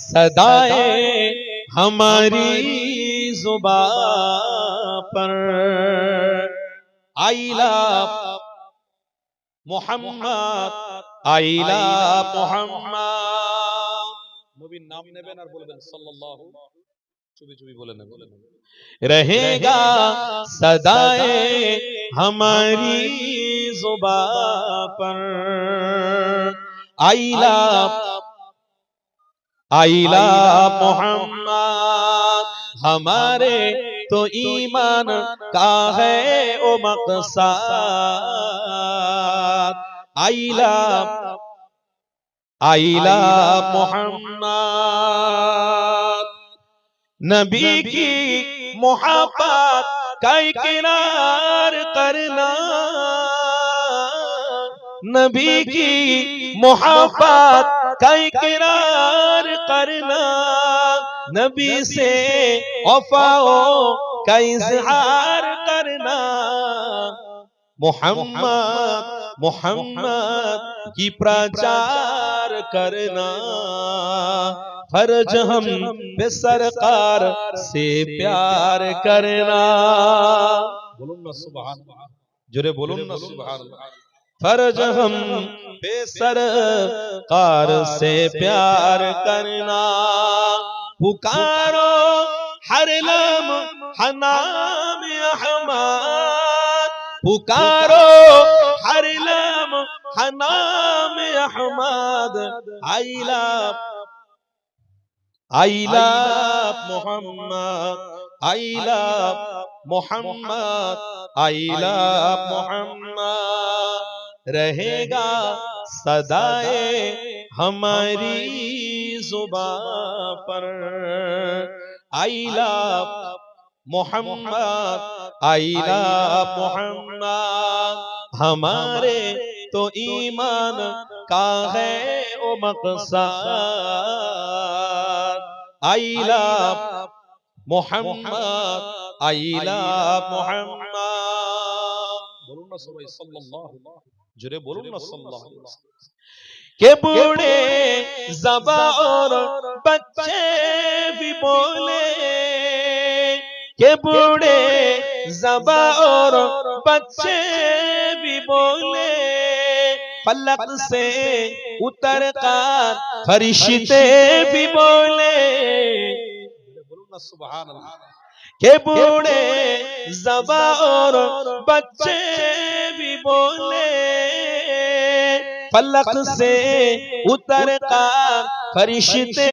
सदाएं हमारी जुबां पर आइला मोहम्मद आइला मोहम्मद नबीर नाम नेবেন আর বলবেন সাল্লাল্লাহু चुपी चुपी बोले ना रहेगा सदाएं हमारी जुबां पर आइला आइला मोहम्मद हमारे तो ईमान का है ओ मकसद आइला आइला मोहम्मद नबी की मोहब्बत का इकरार करना नबी की मोहब्बत का इकरार करना नबी से वफाओं का इजहार करना मोहम्मद मोहम्मद की प्रचार करना फर्ज हम पे सरकार से प्यार करना बोलूं ना सुभान जोरे बोलूं ना सुभान फर्ज हम पे सरकार से प्यार करना पुकारो हर लम्हा नाम अहमद पुकारो हर लम्हा नाम अहमद आइला आइला मोहम्मद आइला मोहम्मद आइला मोहम्मद रहेगा सदाएं हमारी जुबां पर आइला मोहम्मद आइला मोहम्मद हमारे तो ईमान का है ओ मकसद आइला मोहम्मद आइला मोहम्मद बोलूं ना सबाई सल्लल्लाहु जोरे बोलूं ना सल्लल्लाहु के बूढ़े ज़बा और बच्चे भी बोले के बूढ़े ज़बा और बच्चे भी बोले फलक से उतर कर फरिश्ते भी बोले सुभान अल्लाह के बूढ़े ज़बा और बच्चे भी बोले फलक से उतर कर फरिश्ते